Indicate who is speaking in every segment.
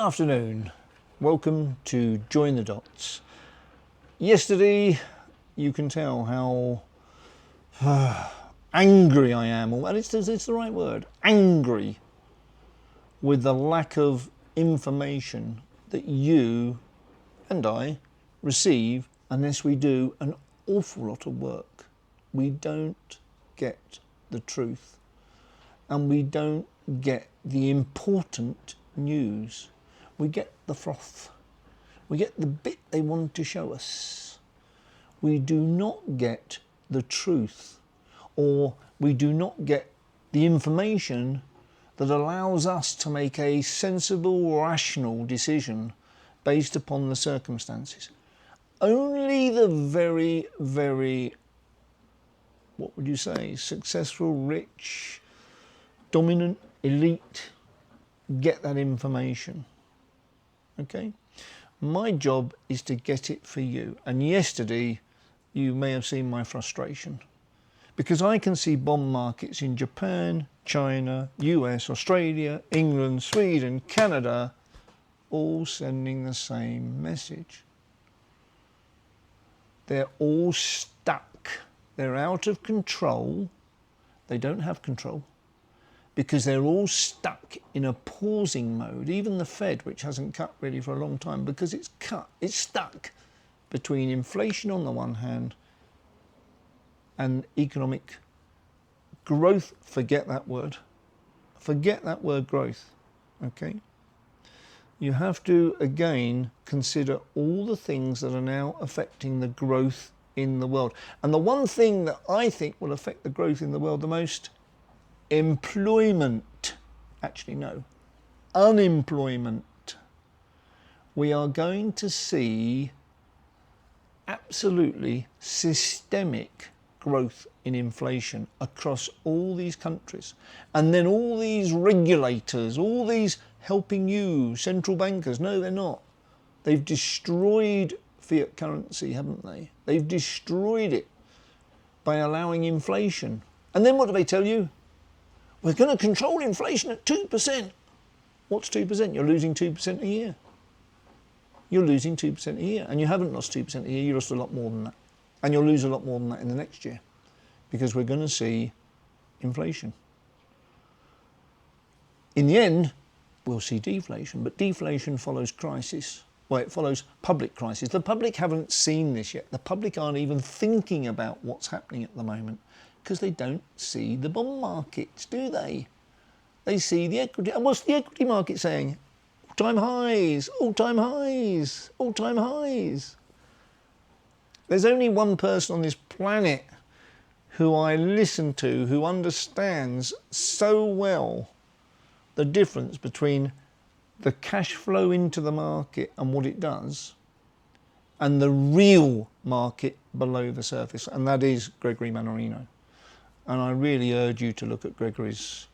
Speaker 1: afternoon. Welcome to Join the Dots. Yesterday, you can tell how angry I am, and it's the right word, angry with the lack of information that you and I receive unless we do an awful lot of work. We don't get the truth, and we don't get the important news. We get the froth. We get the bit they want to show us. We do not get the truth, or we do not get the information that allows us to make a sensible, rational decision based upon the circumstances. Only the very, very, what would you say, successful, rich, dominant, elite get that information. Okay? My job is to get it for you. And yesterday, you may have seen my frustration, because I can see bond markets in Japan, China, US, Australia, England, Sweden, Canada, all sending the same message. They're all stuck. They're out of control. They don't have control, because they're all stuck in a pausing mode. Even the Fed, which hasn't cut really for a long time, because it's stuck between inflation on the one hand and economic growth. Forget that word growth. Okay? You have to again consider all the things that are now affecting the growth in the world. And the one thing that I think will affect the growth in the world the most, employment. Actually, no, unemployment. We are going to see absolutely systemic growth in inflation across all these countries. And then all these regulators, all these helping you, central bankers, no, they're not. They've destroyed fiat currency, haven't they? They've destroyed it by allowing inflation. And then what do they tell you? We're going to control inflation at 2%. What's 2%? You're losing 2% a year. You're losing 2% a year. And you haven't lost 2% a year, you lost a lot more than that. And you'll lose a lot more than that in the next year, because we're going to see inflation. In the end, we'll see deflation, but deflation follows crisis. Well, it follows public crisis. The public haven't seen this yet. The public aren't even thinking about what's happening at the moment, because they don't see the bond markets, do they? They see the equity. And what's the equity market saying? All-time highs, all-time highs, all-time highs. There's only one person on this planet who I listen to who understands so well the difference between the cash flow into the market and what it does, and the real market below the surface, and that is Greg Mannarino. And I really urge you to look at Greg's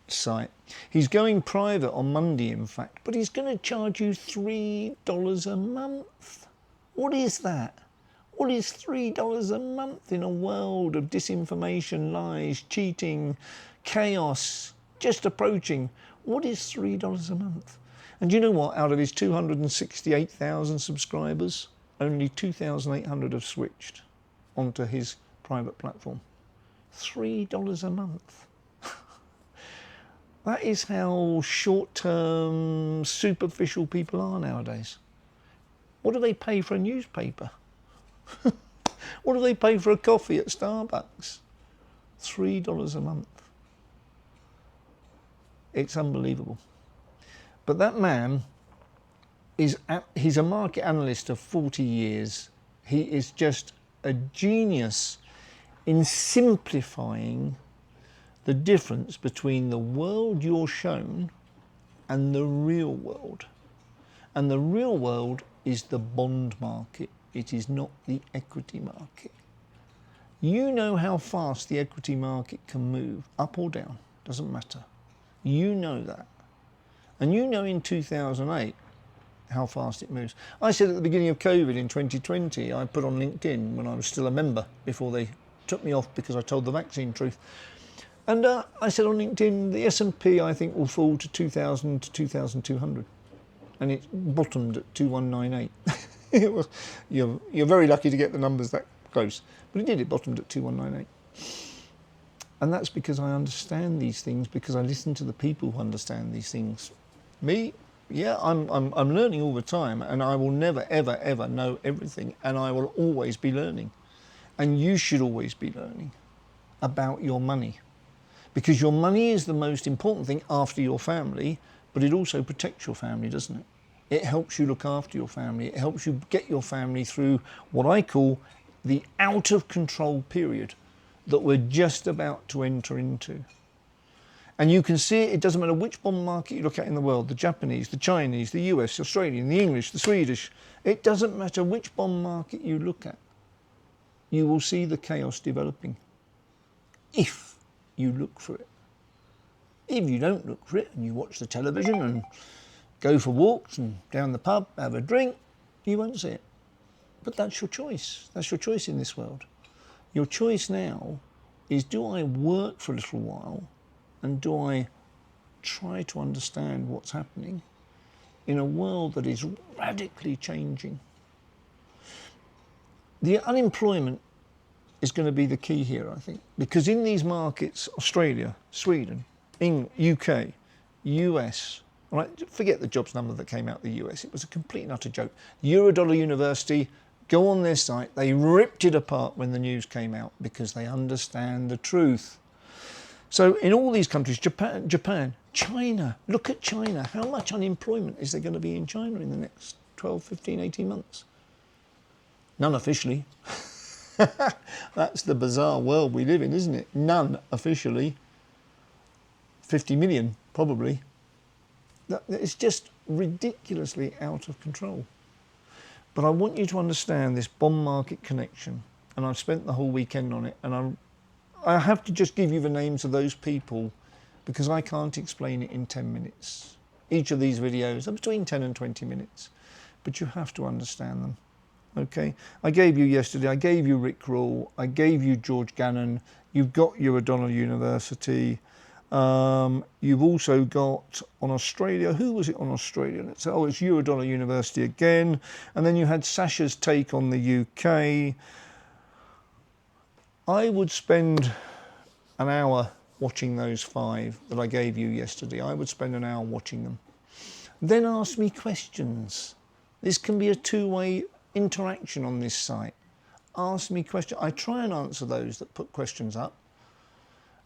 Speaker 1: site. He's going private on Monday, in fact, but he's going to charge you $3 a month. What is that? What is $3 a month in a world of disinformation, lies, cheating, chaos, just approaching? What is $3 a month? And do you know what? Out of his 268,000 subscribers, only 2,800 have switched onto his private platform. $3 a month. That is how short-term, superficial people are nowadays. What do they pay for a newspaper? What do they pay for a coffee at Starbucks? $3 a month. It's unbelievable. But that man he's a market analyst of 40 years. He is just a genius in simplifying the difference between the world you're shown and the real world. And the real world is the bond market. It is not the equity market. You know how fast the equity market can move, up or down, doesn't matter. You know that. And you know in 2008 how fast it moves. I said at the beginning of COVID in 2020, I put on LinkedIn when I was still a member, before they took me off because I told the vaccine truth, And I said on LinkedIn, the S&P I think will fall to 2,000 to 2,200. And it bottomed at 2,198. It was, you're very lucky to get the numbers that close. But it did, it bottomed at 2,198. And that's because I understand these things, because I listen to the people who understand these things. Me, yeah, I'm learning all the time, and I will never, ever, ever know everything, and I will always be learning. And you should always be learning about your money, because your money is the most important thing after your family, but it also protects your family, doesn't it? It helps you look after your family. It helps you get your family through what I call the out of control period that we're just about to enter into. And you can see it doesn't matter which bond market you look at in the world, the Japanese, the Chinese, the US, the Australian, the English, the Swedish, it doesn't matter which bond market you look at, you will see the chaos developing if you look for it. If you don't look for it and you watch the television and go for walks and down the pub, have a drink, you won't see it. But that's your choice. That's your choice in this world. Your choice now is, do I work for a little while and do I try to understand what's happening in a world that is radically changing? The unemployment is going to be the key here, I think, because in these markets, Australia, Sweden, England, UK, US, right, forget the jobs number that came out of the US, it was a complete and utter joke. Eurodollar University, go on their site, they ripped it apart when the news came out because they understand the truth. So in all these countries, Japan, China, look at China. How much unemployment is there going to be in China in the next 12, 15, 18 months? None officially. That's the bizarre world we live in, isn't it? None officially. 50 million, probably. It's just ridiculously out of control. But I want you to understand this bond market connection, and I've spent the whole weekend on it, and I have to just give you the names of those people because I can't explain it in 10 minutes. Each of these videos are between 10 and 20 minutes, but you have to understand them, okay? I gave you yesterday, I gave you Rick Rule, I gave you George Gannon, you've got Eurodollar University, you've also got on Australia, who was it on Australia? It's Eurodollar University again. And then you had Sasha's take on the UK. I would spend an hour watching those 5 that I gave you yesterday. I would spend an hour watching them. Then ask me questions. This can be a two-way interaction on this site. Ask me questions. I try and answer those that put questions up.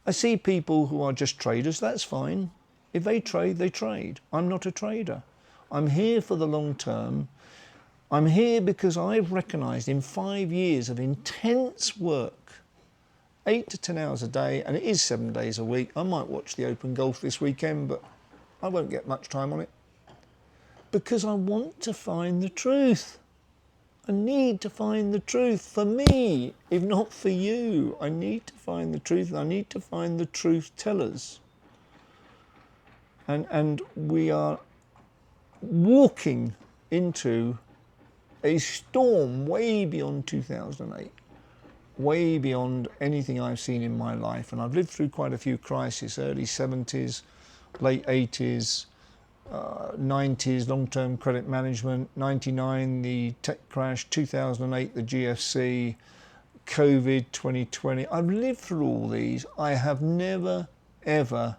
Speaker 1: I see people who are just traders, that's fine. If they trade, they trade. I'm not a trader. I'm here for the long term. I'm here because I've recognised in 5 years of intense work, 8 to 10 hours a day, and it is 7 days a week. I might watch the Open Golf this weekend, but I won't get much time on it. Because I want to find the truth. I need to find the truth for me, if not for you. I need to find the truth, and I need to find the truth tellers. And we are walking into a storm way beyond 2008, way beyond anything I've seen in my life. And I've lived through quite a few crises, early 70s, late 80s, 90s, long-term credit management, 99, the tech crash, 2008, the GFC, COVID, 2020. I've lived through all these. I have never, ever,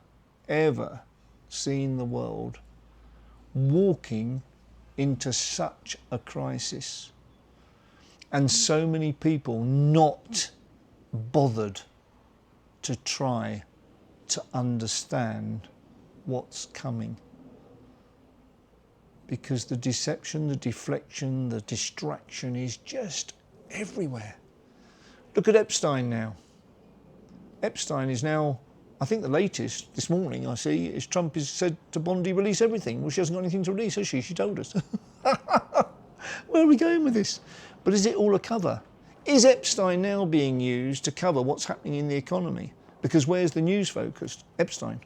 Speaker 1: ever seen the world walking into such a crisis. And so many people not bothered to try to understand what's coming. Because the deception, the deflection, the distraction is just everywhere. Look at Epstein now. Epstein is now, I think the latest this morning I see is Trump has said to Bondi, release everything. Well, she hasn't got anything to release, has she? She told us. Where are we going with this? But is it all a cover? Is Epstein now being used to cover what's happening in the economy? Because where's the news focused? Epstein.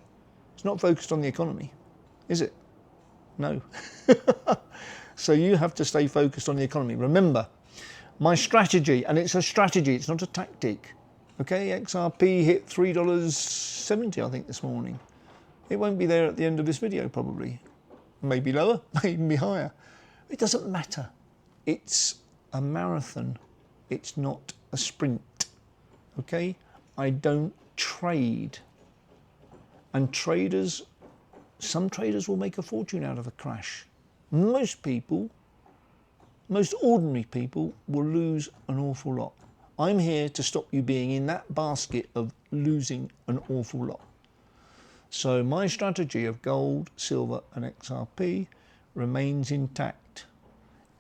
Speaker 1: It's not focused on the economy, is it? No. So you have to stay focused on the economy. Remember, my strategy, and it's a strategy, it's not a tactic, Okay, XRP hit $3.70, I think, this morning. It won't be there at the end of this video, probably. Maybe lower, maybe higher. It doesn't matter. It's a marathon. It's not a sprint. Okay? I don't trade. And traders, some traders will make a fortune out of a crash. Most people, most ordinary people, will lose an awful lot. I'm here to stop you being in that basket of losing an awful lot. So my strategy of gold, silver and XRP remains intact,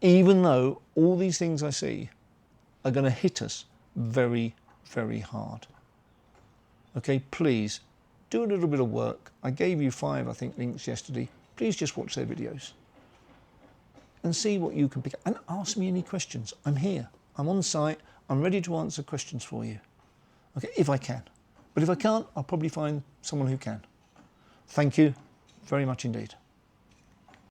Speaker 1: even though all these things I see are going to hit us very, very hard. Okay, please do a little bit of work. I gave you 5, I think, links yesterday. Please just watch their videos and see what you can pick up. And ask me any questions. I'm here. I'm on site. I'm ready to answer questions for you. Okay, if I can. But if I can't, I'll probably find someone who can. Thank you very much indeed.